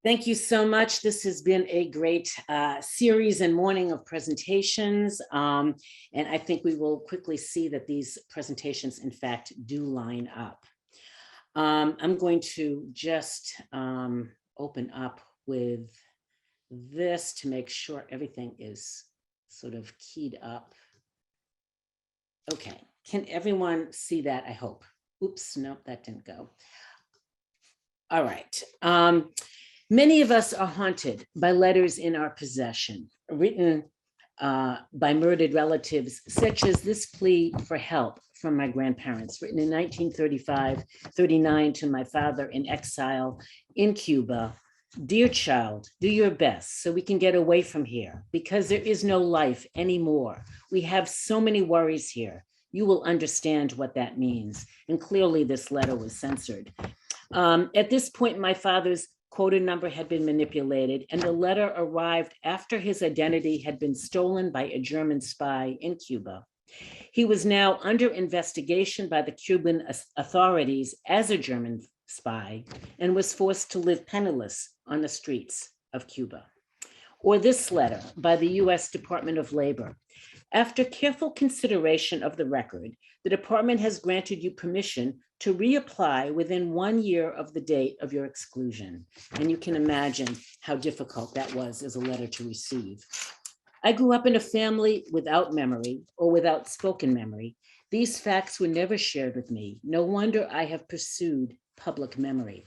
Thank you so much. This has been a great series and morning of presentations. And I think we will quickly see that these presentations, in fact, do line up. I'm going to just open up with this to make sure everything is sort of keyed up. Okay, can everyone see that? I hope. Oops, nope, that didn't go. All right. Many of us are haunted by letters in our possession, written by murdered relatives, such as this plea for help from my grandparents, written in 1935-39 to my father in exile in Cuba. Dear child, do your best so we can get away from here, because there is no life anymore. We have so many worries here. You will understand what that means. And clearly this letter was censored. At this point, my father's quota number had been manipulated, and the letter arrived after his identity had been stolen by a German spy in Cuba. He was now under investigation by the Cuban authorities as a German spy and was forced to live penniless on the streets of Cuba. Or this letter by the US Department of Labor. After careful consideration of the record, the department has granted you permission to reapply within 1 year of the date of your exclusion. And you can imagine how difficult that was as a letter to receive. I grew up in a family without memory or without spoken memory. These facts were never shared with me. No wonder I have pursued public memory.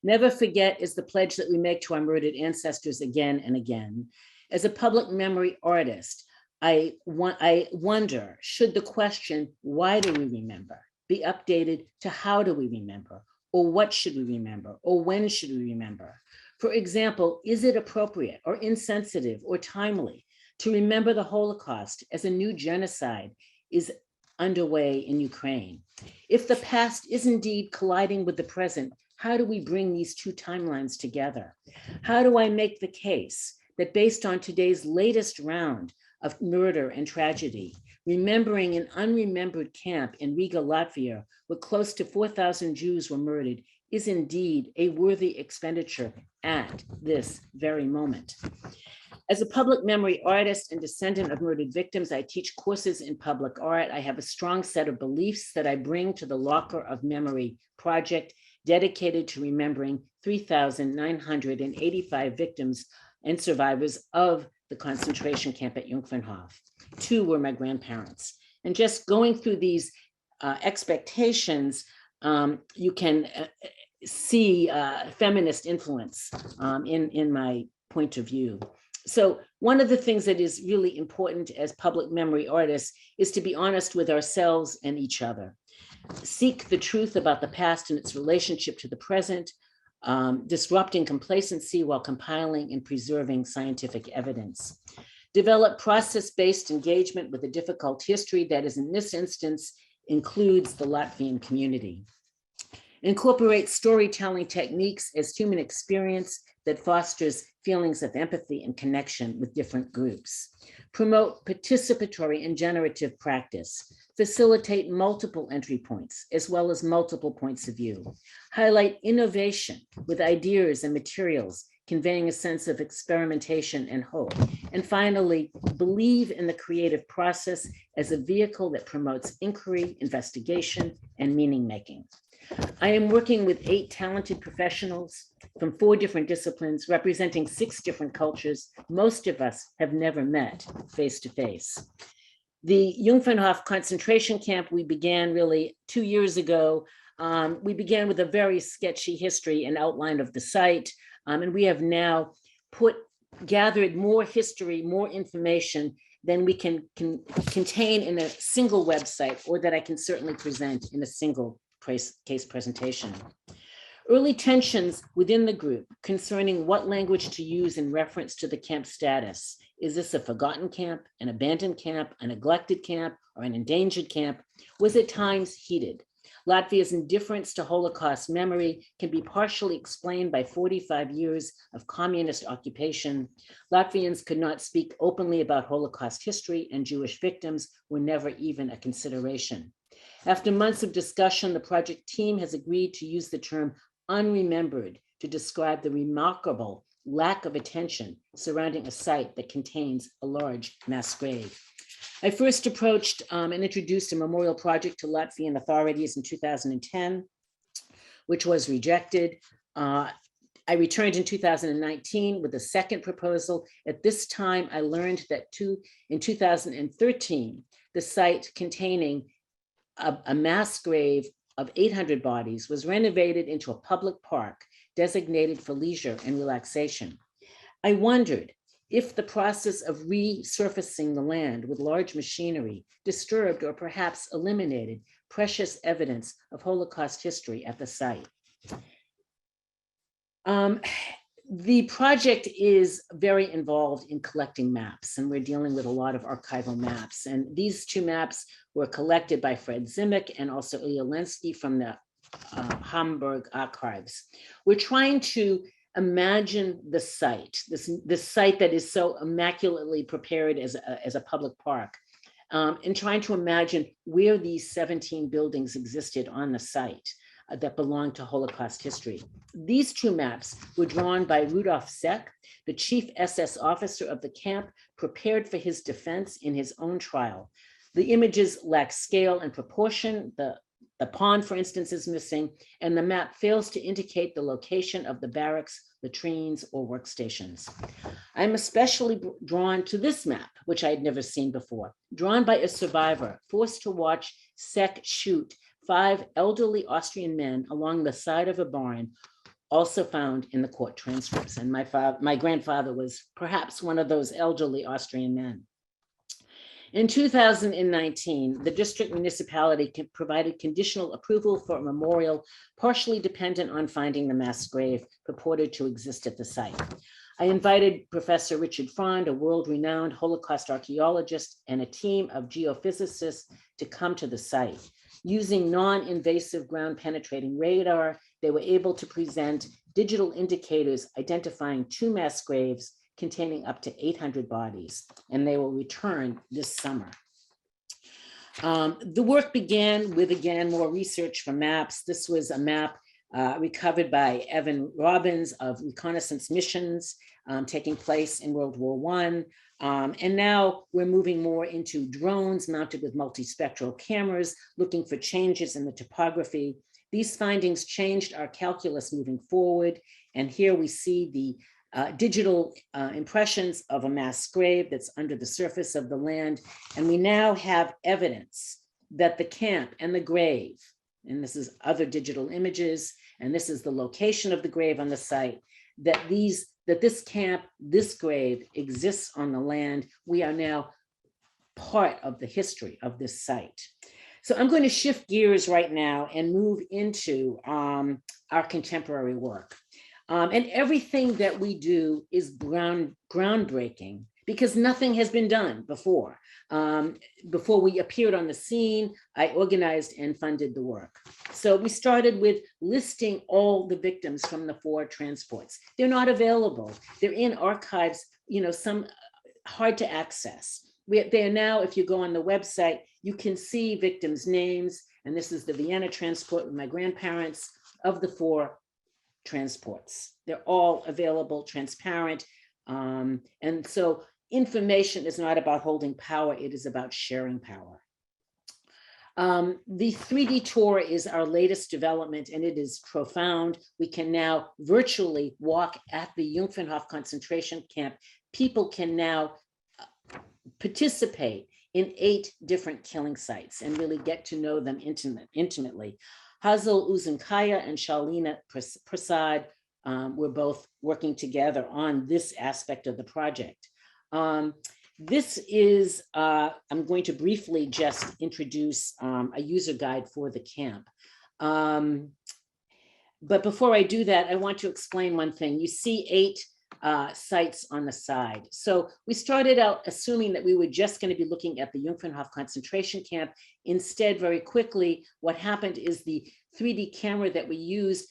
Never forget is the pledge that we make to our murdered ancestors again and again. As a public memory artist, I wonder, should the question, why do we remember, be updated to how do we remember, or what should we remember, or when should we remember? For example, is it appropriate or insensitive or timely to remember the Holocaust as a new genocide is underway in Ukraine? If the past is indeed colliding with the present, how do we bring these two timelines together? How do I make the case that based on today's latest round of murder and tragedy, remembering an unremembered camp in Riga, Latvia, where close to 4,000 Jews were murdered, is indeed a worthy expenditure at this very moment? As a public memory artist and descendant of murdered victims, I teach courses in public art. I have a strong set of beliefs that I bring to the Locker of Memory project, dedicated to remembering 3,985 victims and survivors of the concentration camp at Jungfernhof. 2 were my grandparents. And just going through these expectations, you can see feminist influence in my point of view. So one of the things that is really important as public memory artists is to be honest with ourselves and each other. Seek the truth about the past and its relationship to the present, disrupting complacency while compiling and preserving scientific evidence. Develop process-based engagement with a difficult history that is, in this instance, includes the Latvian community. Incorporate storytelling techniques as human experience that fosters feelings of empathy and connection with different groups. Promote participatory and generative practice. Facilitate multiple entry points as well as multiple points of view. Highlight innovation with ideas and materials, conveying a sense of experimentation and hope. And finally, believe in the creative process as a vehicle that promotes inquiry, investigation, and meaning making. I am working with 8 talented professionals from 4 different disciplines, representing 6 different cultures. Most of us have never met face to face. The Jungfernhof concentration camp we began really 2 years ago. We began with a very sketchy history and outline of the site, and we have now gathered more history, more information than we can contain in a single website, or that I can certainly present in a single case presentation. Early tensions within the group concerning what language to use in reference to the camp status. Is this a forgotten camp, an abandoned camp, a neglected camp, or an endangered camp, was at times heated. Latvia's indifference to Holocaust memory can be partially explained by 45 years of communist occupation. Latvians could not speak openly about Holocaust history, and Jewish victims were never even a consideration. After months of discussion, the project team has agreed to use the term unremembered to describe the remarkable lack of attention surrounding a site that contains a large mass grave. I first approached and introduced a memorial project to Latvian authorities in 2010, which was rejected. I returned in 2019 with a second proposal. At this time, I learned that in 2013, the site containing a mass grave of 800 bodies was renovated into a public park designated for leisure and relaxation. I wondered if the process of resurfacing the land with large machinery disturbed or perhaps eliminated precious evidence of Holocaust history at the site. The project is very involved in collecting maps, and we're dealing with a lot of archival maps. And these two maps were collected by Fred Zimick and also Ilya Lenski from the Hamburg archives. We're trying to imagine the site, this site that is so immaculately prepared as a public park, and trying to imagine where these 17 buildings existed on the site that belonged to Holocaust history. These two maps were drawn by Rudolf Seck, the chief SS officer of the camp, prepared for his defense in his own trial. The images lack scale and proportion. The pond, for instance, is missing, and the map fails to indicate the location of the barracks, latrines, or workstations. I'm especially drawn to this map, which I had never seen before, drawn by a survivor forced to watch Seck shoot 5 elderly Austrian men along the side of a barn, also found in the court transcripts. And my grandfather was perhaps one of those elderly Austrian men. In 2019, the district municipality provided conditional approval for a memorial partially dependent on finding the mass grave purported to exist at the site. I invited Professor Richard Frond, a world-renowned Holocaust archaeologist, and a team of geophysicists to come to the site. Using non-invasive ground-penetrating radar, they were able to present digital indicators identifying 2 mass graves containing up to 800 bodies, and they will return this summer. The work began with, again, more research from maps. This was a map recovered by Evan Robbins of reconnaissance missions taking place in World War I. And now we're moving more into drones mounted with multispectral cameras, looking for changes in the topography. These findings changed our calculus moving forward. And here we see the digital impressions of a mass grave that's under the surface of the land. And we now have evidence that the camp and the grave, and this is other digital images, and this is the location of the grave on the site, that this camp, this grave exists on the land. We are now part of the history of this site. So I'm going to shift gears right now and move into our contemporary work. And everything that we do is groundbreaking because nothing has been done before. Before we appeared on the scene, I organized and funded the work. So we started with listing all the victims from the 4 transports. They're not available. They're in archives, some hard to access. They are now, if you go on the website, you can see victims' names. And this is the Vienna transport with my grandparents of the 4 transports. They're all available, transparent. And so information is not about holding power, it is about sharing power. The 3D tour is our latest development, and it is profound. We can now virtually walk at the Jungfernhof concentration camp. People can now participate in 8 different killing sites and really get to know them intimately. Hazel Uzunkaya and Shalina Prasad were both working together on this aspect of the project. This is, I'm going to briefly just introduce a user guide for the camp. But before I do that, I want to explain one thing. You see 8 sites on the side. So we started out assuming that we were just going to be looking at the Jungfernhof concentration camp. Instead, very quickly, what happened is the 3D camera that we used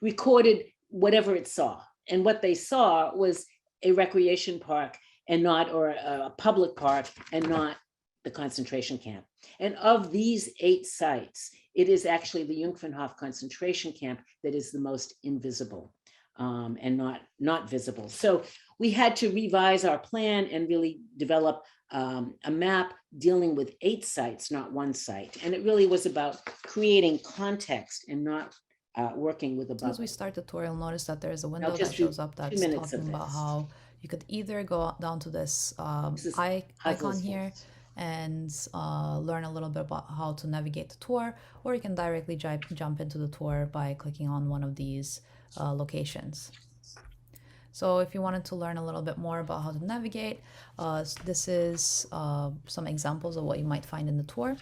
recorded whatever it saw. And what they saw was a recreation park and not, or a public park and not the concentration camp. And of these 8 sites, it is actually the Jungfernhof concentration camp that is the most invisible and not visible. So we had to revise our plan and really develop a map dealing with 8 sites, not 1 site. And it really was about creating context and not working with a bubble. As we start the tour, you'll notice that there is a window that shows up that's talking about how you could either go down to this icon here and learn a little bit about how to navigate the tour, or you can directly jump into the tour by clicking on one of these locations. So if you wanted to learn a little bit more about how to navigate, this is some examples of what you might find in the tour.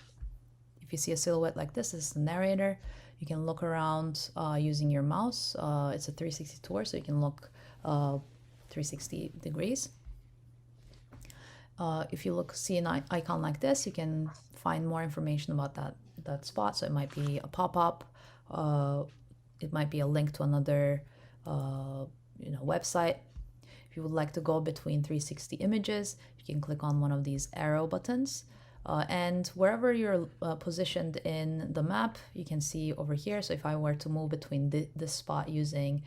If you see a silhouette like this is the narrator. You can look around using your mouse. It's a 360 tour, so you can look 360 degrees. If you see an icon like this, you can find more information about that spot. So it might be a pop-up. It might be a link to another website. If you would like to go between 360 images, you can click on one of these arrow buttons. And wherever you're positioned in the map, you can see over here. So if I were to move between this spot using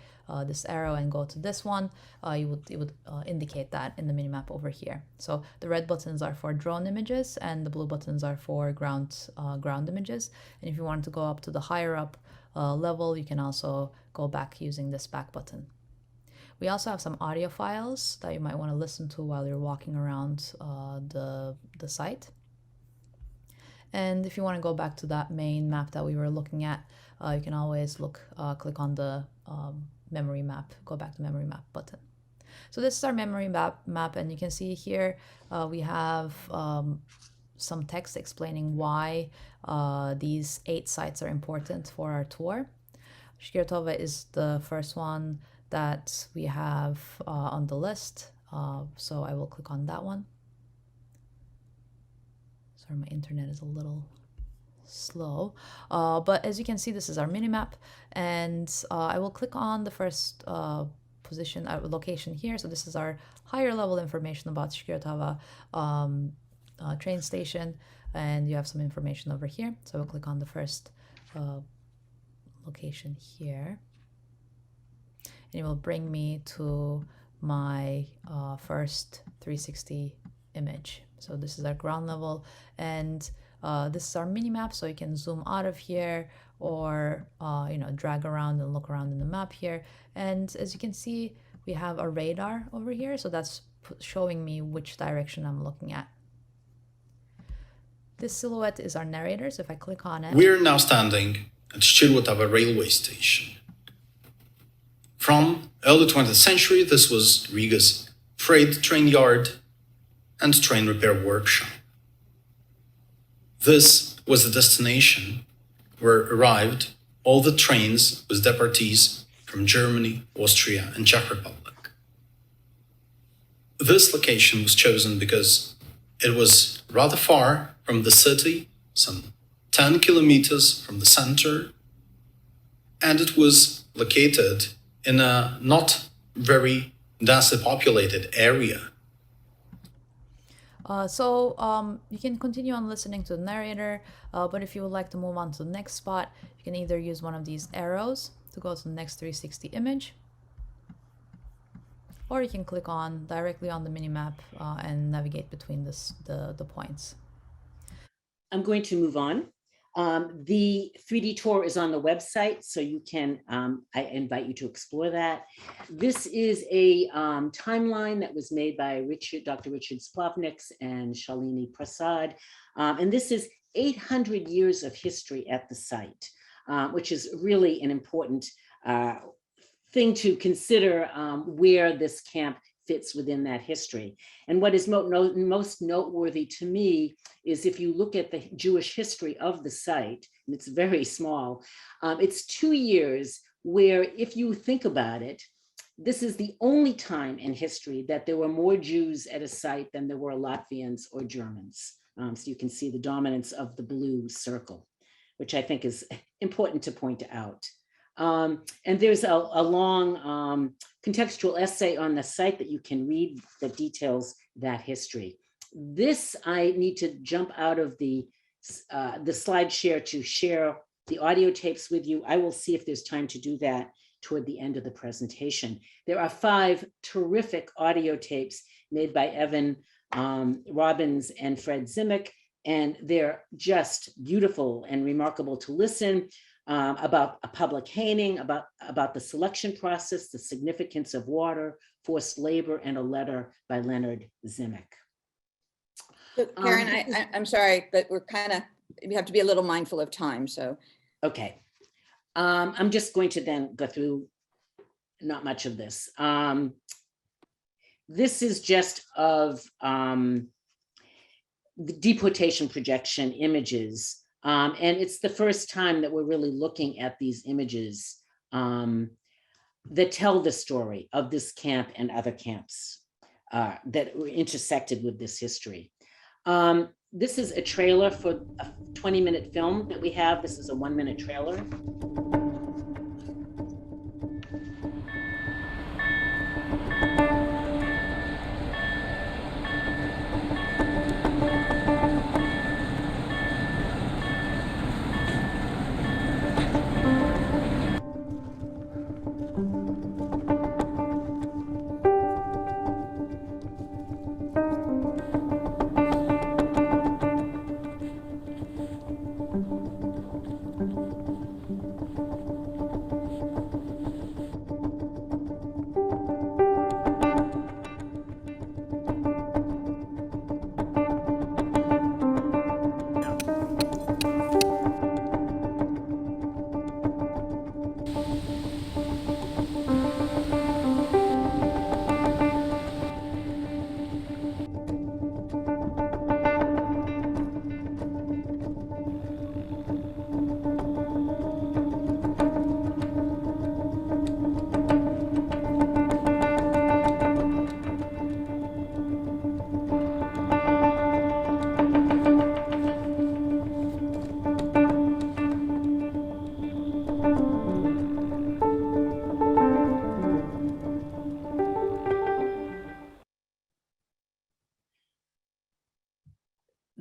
this arrow and go to this one, it would indicate that in the minimap over here. So the red buttons are for drone images and the blue buttons are for ground images. And if you want to go up to the higher up level, you can also go back using this back button. We also have some audio files that you might want to listen to while you're walking around the site. And if you want to go back to that main map that we were looking at, you can always click on the memory map, go back to memory map button. So this is our memory map, and you can see here we have some text explaining why these 8 sites are important for our tour. Shkirtova is the first one that we have on the list, so I will click on that one. Sorry, my internet is a little slow, but as you can see, this is our minimap, and I will click on the first location here. So this is our higher level information about Shkirtova train station, and you have some information over here. So we'll click on the first location here, and it will bring me to my first 360 image. So this is our ground level, and this is our mini map. So you can zoom out of here or drag around and look around in the map here. And as you can see, we have a radar over here. So that's showing me which direction I'm looking at. This silhouette is our narrator. So if I click on it, we're now standing at Shirvotava railway station. From early 20th century, this was Riga's freight train yard and train repair workshop. This was the destination where arrived all the trains with departees from Germany, Austria, and Czech Republic. This location was chosen because it was rather far from the city, some 10 kilometers from the center, and it was located in a not very densely populated area. You can continue on listening to the narrator, but if you would like to move on to the next spot, you can either use one of these arrows to go to the next 360 image, or you can click directly on the minimap and navigate between the points. I'm going to move on. The 3D tour is on the website, so you can, I invite you to explore that. This is a timeline that was made by Dr. Richard Splavniks and Shalini Prasad. And this is 800 years of history at the site, which is really an important thing to consider where this camp fits within that history. And what is most noteworthy to me is if you look at the Jewish history of the site, and it's very small, it's 2 years where, if you think about it, this is the only time in history that there were more Jews at a site than there were Latvians or Germans. So you can see the dominance of the blue circle, which I think is important to point out. And there's a long contextual essay on the site that you can read that details that history. This, I need to jump out of the slide share to share the audio tapes with you. I will see if there's time to do that toward the end of the presentation. There are 5 terrific audio tapes made by Evan Robbins and Fred Zimick, and they're just beautiful and remarkable to listen about a public hanging, about the selection process, the significance of water, forced labor, and a letter by Leonard Zimick. So Karen, I'm sorry, but we have to be a little mindful of time, so. Okay. I'm just going to then go through not much of this. This is just of the deportation projection images. And it's the first time that we're really looking at these images that tell the story of this camp and other camps that were intersected with this history. This is a trailer for a 20-minute film that we have. This is a 1-minute trailer.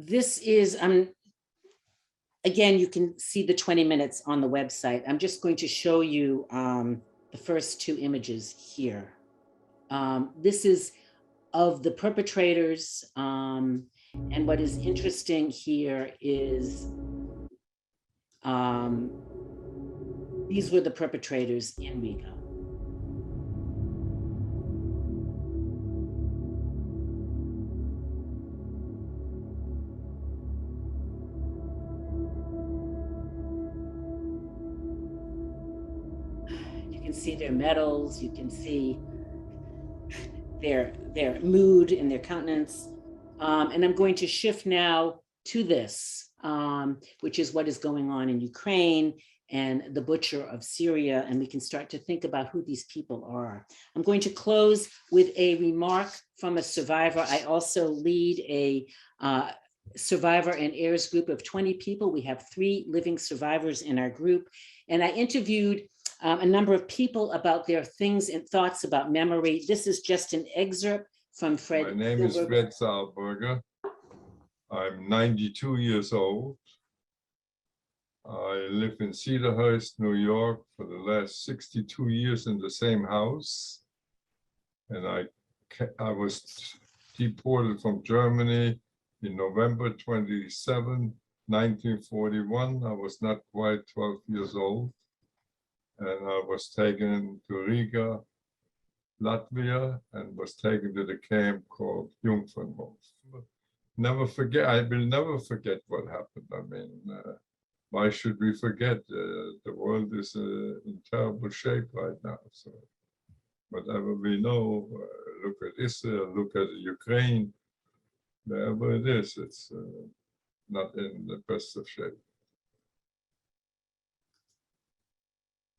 This is, again, you can see the 20 minutes on the website. I'm just going to show you the first 2 images here. This is of the perpetrators. And what is interesting here is these were the perpetrators in Riga. See their medals, you can see their mood and their countenance. And I'm going to shift now to this, which is what is going on in Ukraine and the butcher of Syria. And we can start to think about who these people are. I'm going to close with a remark from a survivor. I also lead a survivor and heirs group of 20 people. We have 3 living survivors in our group. And I interviewed a number of people about their things and thoughts about memory. This is just an excerpt from Fred. My name is Fred Saarberger. I'm 92 years old. I live in Cedarhurst, New York for the last 62 years in the same house. And I was deported from Germany in November 27, 1941. I was not quite 12 years old. And I was taken to Riga, Latvia, and was taken to the camp called Jungfernhof. Never forget, I will never forget what happened. I mean, why should we forget? The world is in terrible shape right now. So whatever we know, look at Israel, look at Ukraine, wherever it is, it's not in the best of shape.